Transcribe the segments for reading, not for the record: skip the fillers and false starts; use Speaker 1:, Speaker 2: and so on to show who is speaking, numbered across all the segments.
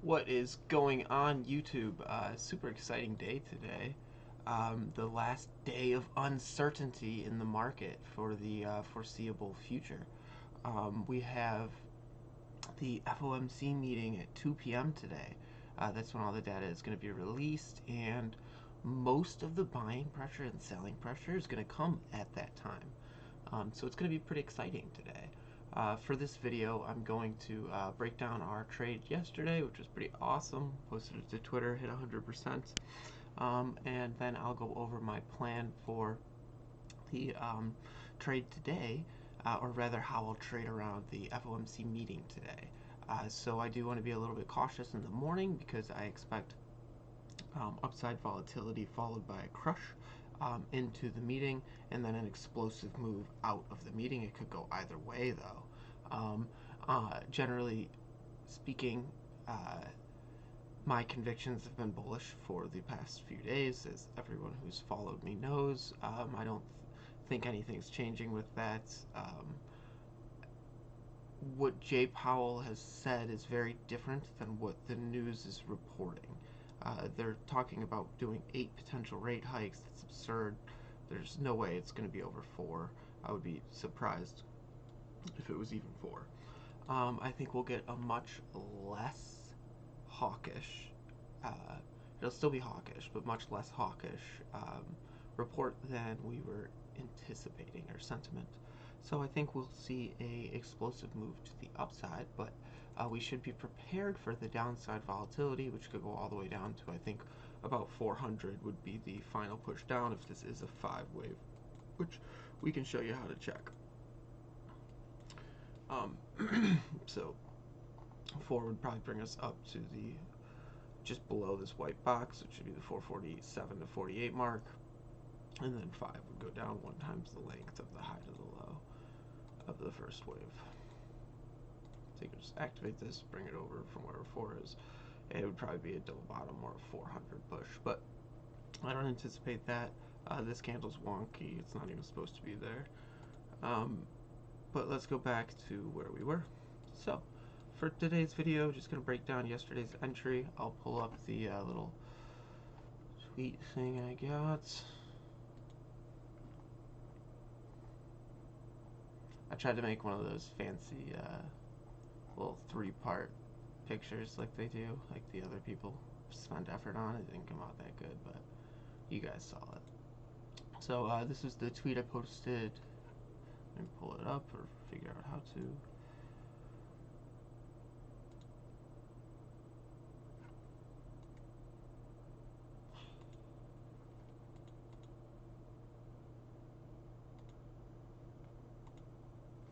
Speaker 1: What is going on YouTube? Super exciting day today. The last day of uncertainty in the market for the foreseeable future. We have the FOMC meeting at 2 p.m. today. That's when all the data is going to be released, and most of the buying pressure and selling pressure is going to come at that time. So it's going to be pretty exciting today. For this video, I'm going to break down our trade yesterday, which was pretty awesome. Posted it to Twitter, hit 100%. And then I'll go over my plan for the trade today, or rather how I'll trade around the FOMC meeting today. So I do want to be a little bit cautious in the morning because I expect upside volatility followed by a crush into the meeting, and then an explosive move out of the meeting. It could go either way, though. Generally speaking, my convictions have been bullish for the past few days, as everyone who's followed me knows. I don't think anything's changing with that. What Jay Powell has said is very different than what the news is reporting. They're talking about doing 8 potential rate hikes. That's absurd. There's no way it's going to be over 4. I would be surprised if it was even 4. I think we'll get a much less hawkish, it'll still be hawkish, but much less hawkish report than we were anticipating, or sentiment. So I think we'll see a explosive move to the upside, but we should be prepared for the downside volatility, which could go all the way down to, I think, about 400 would be the final push down if this is a 5 wave, which we can show you how to check. So 4 would probably bring us up to the just below this white box, which should be the 447 to 48 mark, and then 5 would go down 1 times the length of the high to the low of the first wave. So you can just activate this, bring it over from where 4 is. It would probably be a double bottom or a 400 push, but I don't anticipate that. This candle's wonky. It's not even supposed to be there. But let's go back to where we were. So for today's video, just going to break down yesterday's entry. I'll pull up the little tweet thing I got. I tried to make one of those fancy little 3-part pictures like they do, like the other people spend effort on. It didn't come out that good, but you guys saw it. So this is the tweet I posted. Let me pull it up or figure out how to.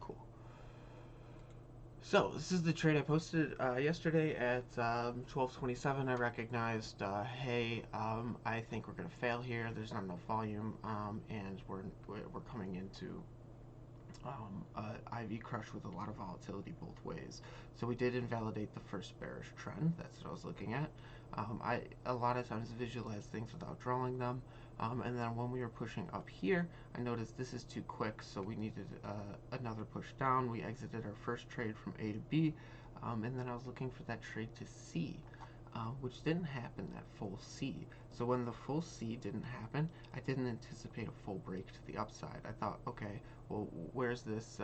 Speaker 1: Cool. So this is the trade I posted yesterday at 12:27. I recognized, hey, I think we're gonna fail here. There's not enough volume, and we're coming into IV crush with a lot of volatility both ways. So we did invalidate the first bearish trend. That's what I was looking at. I a lot of times visualize things without drawing them, and then when we were pushing up here, I noticed this is too quick, so we needed another push down. We exited our first trade from A to B, and then I was looking for that trade to C. Which didn't happen, that full C. So when the full C didn't happen, I didn't anticipate a full break to the upside. I thought, okay, well, where's this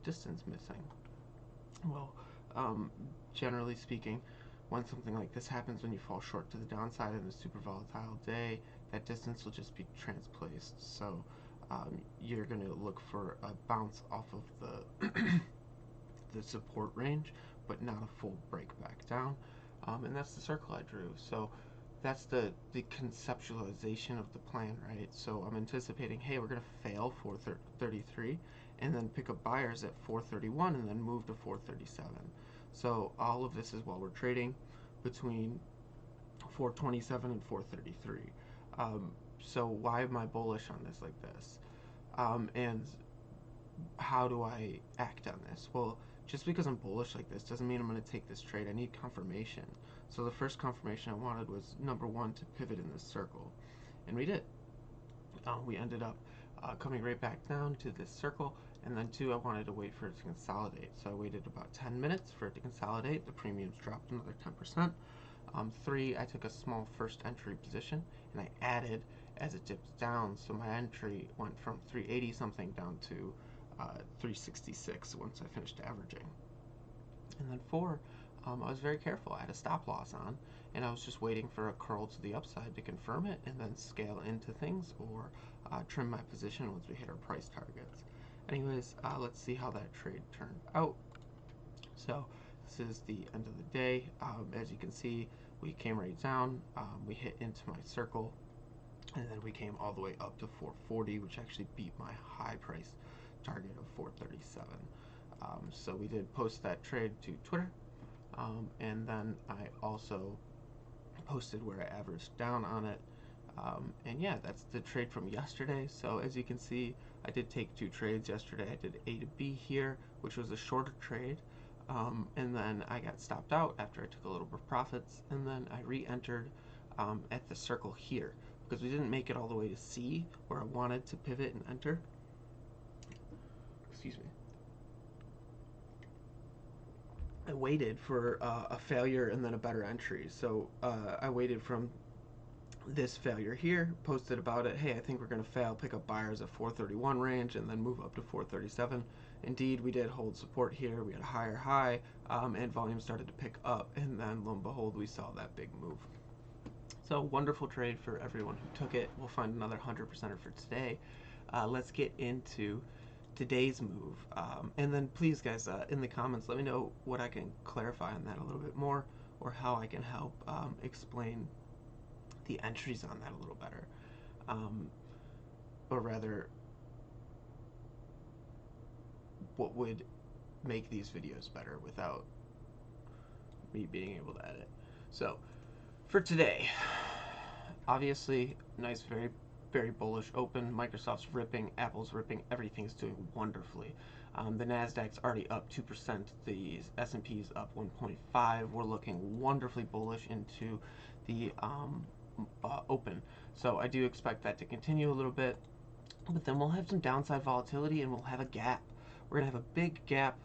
Speaker 1: distance missing? Well, generally speaking, when something like this happens, when you fall short to the downside in a super volatile day, that distance will just be transplaced. So you're going to look for a bounce off of the the support range, but not a full break back down. And that's the circle I drew. So that's the conceptualization of the plan, right? So I'm anticipating, hey, we're going to fail 433 and then pick up buyers at 431 and then move to 437. So all of this is while we're trading between 427 and 433. So why am I bullish on this like this? And how do I act on this? Well, just because I'm bullish like this doesn't mean I'm going to take this trade. I need confirmation. So the first confirmation I wanted was, number 1, to pivot in this circle. And we did. We ended up coming right back down to this circle And then 2, I wanted to wait for it to consolidate. So I waited about 10 minutes for it to consolidate. The premiums dropped another 10%. 3, I took a small first entry position, and I added as it dipped down. So my entry went from 380 something down to 366 once I finished averaging. And then 4, I was very careful. I had a stop loss on, and I was just waiting for a curl to the upside to confirm it and then scale into things or trim my position once we hit our price targets. Anyways, let's see how that trade turned out. So this is the end of the day. As you can see, we came right down. We hit into my circle, and then we came all the way up to 440, which actually beat my high price target of 437. So we did post that trade to Twitter, and then I also posted where I averaged down on it. And yeah, that's the trade from yesterday. So as you can see, I did take 2 trades yesterday. I did A to B here, which was a shorter trade, and then I got stopped out after I took a little bit of profits, and then I re-entered at the circle here because we didn't make it all the way to C where I wanted to pivot and enter. Excuse me. I waited for a failure and then a better entry. So I waited from this failure here, posted about it. Hey, I think we're going to fail, pick up buyers at 431 range and then move up to 437. Indeed, we did hold support here. We had a higher high, and volume started to pick up, and then lo and behold, we saw that big move. So wonderful trade for everyone who took it. We'll find another 100%er for today. Let's get into today's move, and then please guys, in the comments, let me know what I can clarify on that a little bit more, or how I can help explain the entries on that a little better, or rather what would make these videos better without me being able to edit. So for today, obviously nice, very bullish open. Microsoft's ripping, Apple's ripping, everything's doing wonderfully. The Nasdaq's already up 2%, the S&P's up 1.5. We're looking wonderfully bullish into the open. So I do expect that to continue a little bit, but then we'll have some downside volatility and we'll have a gap. We're gonna have a big gap.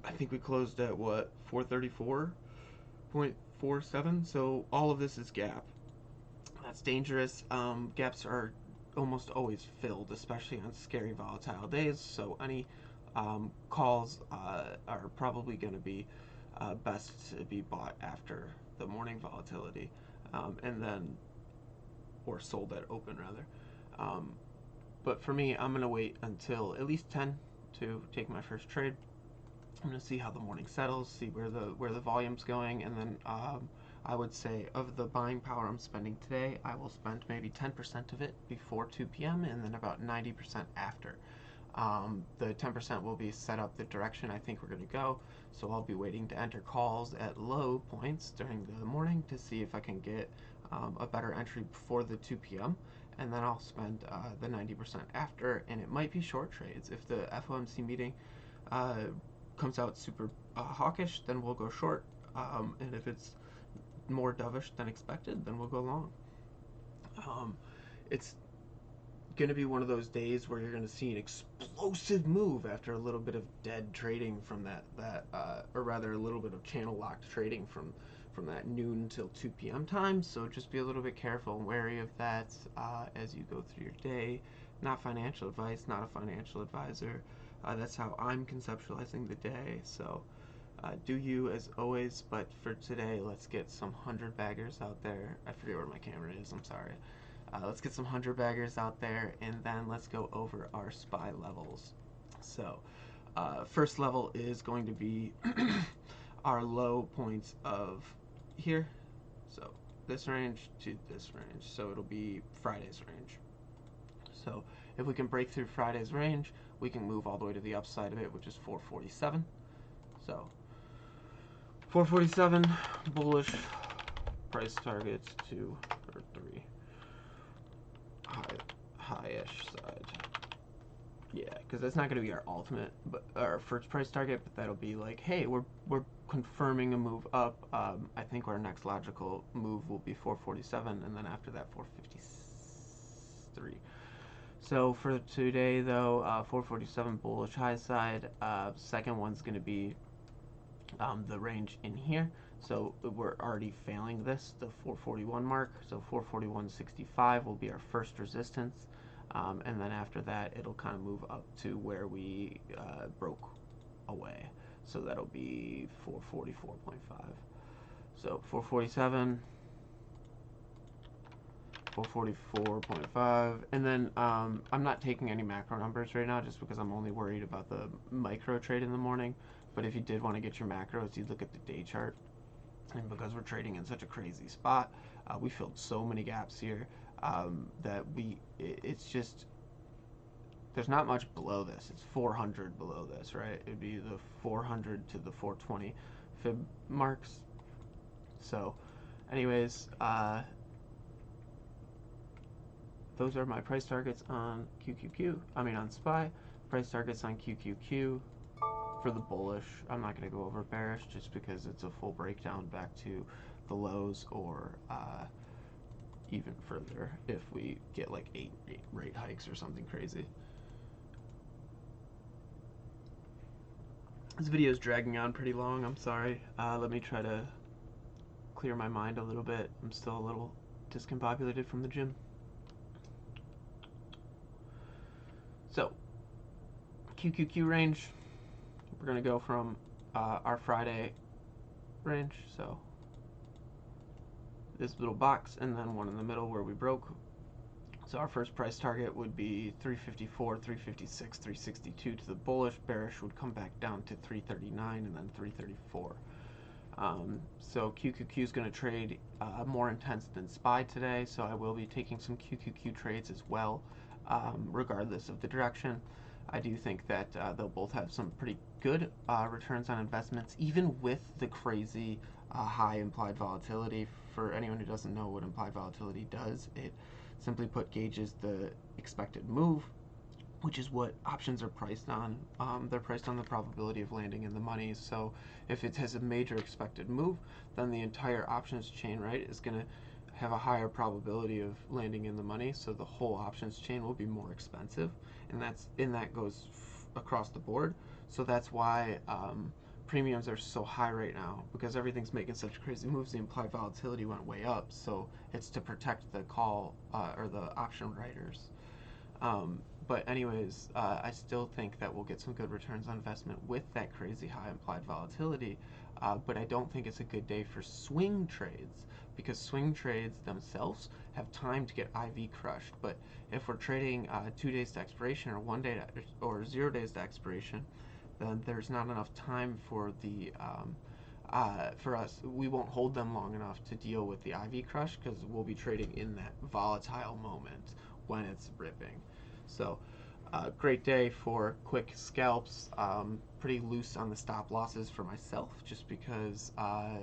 Speaker 1: I think we closed at what, 434.47. So all of this is gap. That's dangerous. Gaps are almost always filled, especially on scary volatile days. So any calls are probably going to be best to be bought after the morning volatility, and then, or sold at open rather. But for me, I'm going to wait until at least 10 to take my first trade. I'm going to see how the morning settles, see where the volume's going, and then I would say of the buying power I'm spending today, I will spend maybe 10% of it before 2 p.m. and then about 90% after. The 10% will be set up the direction I think we're going to go, so I'll be waiting to enter calls at low points during the morning to see if I can get a better entry before the 2 p.m. and then I'll spend the 90% after, and it might be short trades. If the FOMC meeting comes out super hawkish, then we'll go short, and if it's more dovish than expected, then we'll go long. It's going to be one of those days where you're going to see an explosive move after a little bit of dead trading from that or rather a little bit of channel locked trading from that noon till 2 p.m. time. So just be a little bit careful and wary of that as you go through your day. Not financial advice, not a financial advisor. That's how I'm conceptualizing the day. So do you as always, but for today, let's get some 100 baggers out there. I forget where my camera is, I'm sorry. Let's get some 100 baggers out there, and then let's go over our SPY levels. So first level is going to be our low points of here. So this range to this range. So it'll be Friday's range. So if we can break through Friday's range, we can move all the way to the upside of it, which is 447. So 447 bullish price targets 2 or 3 high-ish side. Yeah, because that's not going to be our ultimate, but our first price target. But that'll be like, hey, we're confirming a move up. I think our next logical move will be 447, and then after that 453. So for today though, 447 bullish high side. Second one's going to be the range in here. So we're already failing this, the 441 mark. So 441.65 will be our first resistance. And then after that, it'll kind of move up to where we broke away. So that'll be 444.5. So 447, 444.5, and then I'm not taking any macro numbers right now just because I'm only worried about the micro trade in the morning. But if you did want to get your macros, you'd look at the day chart. And because we're trading in such a crazy spot, we filled so many gaps here that it's just, there's not much below this. It's 400 below this, right? It'd be the 400 to the 420 fib marks. So anyways, those are my price targets on QQQ. On SPY. Price targets on QQQ for the bullish. I'm not going to go over bearish just because it's a full breakdown back to the lows, or even further if we get like 8 rate hikes or something crazy. This video is dragging on pretty long. I'm sorry. Let me try to clear my mind a little bit. I'm still a little discombobulated from the gym. So, QQQ range, we're going to go from our Friday range, so this little box, and then one in the middle where we broke. So our first price target would be 354, 356, 362 to the bullish. Bearish would come back down to 339 and then 334. So QQQ is going to trade more intense than SPY today, so I will be taking some QQQ trades as well, regardless of the direction. I do think that they'll both have some pretty good returns on investments, even with the crazy high implied volatility. For anyone who doesn't know what implied volatility does, it simply put gauges the expected move, which is what options are priced on. They're priced on the probability of landing in the money. So if it has a major expected move, then the entire options chain, right, is going to have a higher probability of landing in the money. So the whole options chain will be more expensive, and that goes across the board. So that's why premiums are so high right now, because everything's making such crazy moves. The implied volatility went way up, so it's to protect the call or the option writers. But anyways, I still think that we'll get some good returns on investment with that crazy high implied volatility. But I don't think it's a good day for swing trades, because swing trades themselves have time to get IV crushed. But if we're trading 2 days to expiration, or 1 day or 0 days to expiration, then there's not enough time for the for us. We won't hold them long enough to deal with the IV crush, because we'll be trading in that volatile moment when it's ripping. So great day for quick scalps. Pretty loose on the stop losses for myself, just because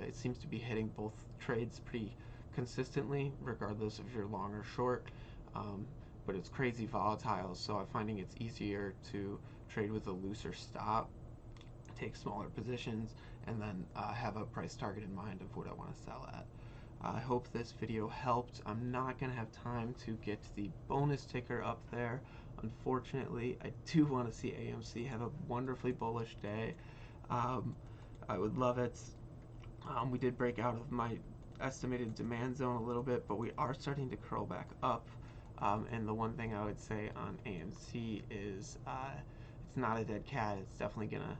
Speaker 1: it seems to be hitting both trades pretty consistently, regardless if you're long or short. But it's crazy volatile, so I'm finding it's easier to trade with a looser stop, take smaller positions, and then have a price target in mind of what I want to sell at. I hope this video helped. I'm not going to have time to get the bonus ticker up there. Unfortunately, I do want to see AMC have a wonderfully bullish day. I would love it. We did break out of my estimated demand zone a little bit, but we are starting to curl back up. And the one thing I would say on AMC is it's not a dead cat. It's definitely going to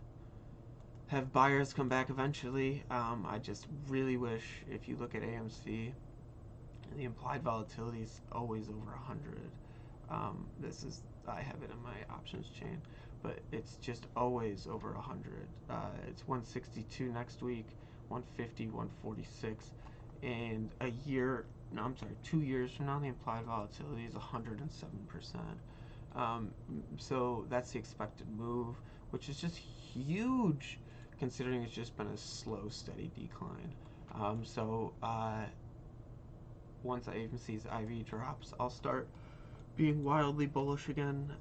Speaker 1: have buyers come back eventually. I just really wish, if you look at AMC, the implied volatility is always over 100. I have it in my options chain, but it's just always over 100. It's 162 next week, 150, 146, and 2 years from now, the implied volatility is 107%. So that's the expected move, which is just huge, considering it's just been a slow, steady decline. Once AMC's IV drops, I'll start being wildly bullish again,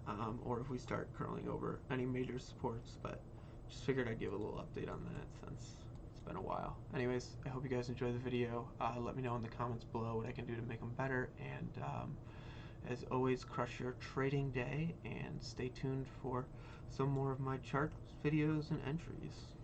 Speaker 1: or if we start curling over any major supports. But just figured I'd give a little update on that since it's been a while. Anyways, I hope you guys enjoyed the video. Let me know in the comments below what I can do to make them better, and As always, crush your trading day and stay tuned for some more of my charts, videos, and entries.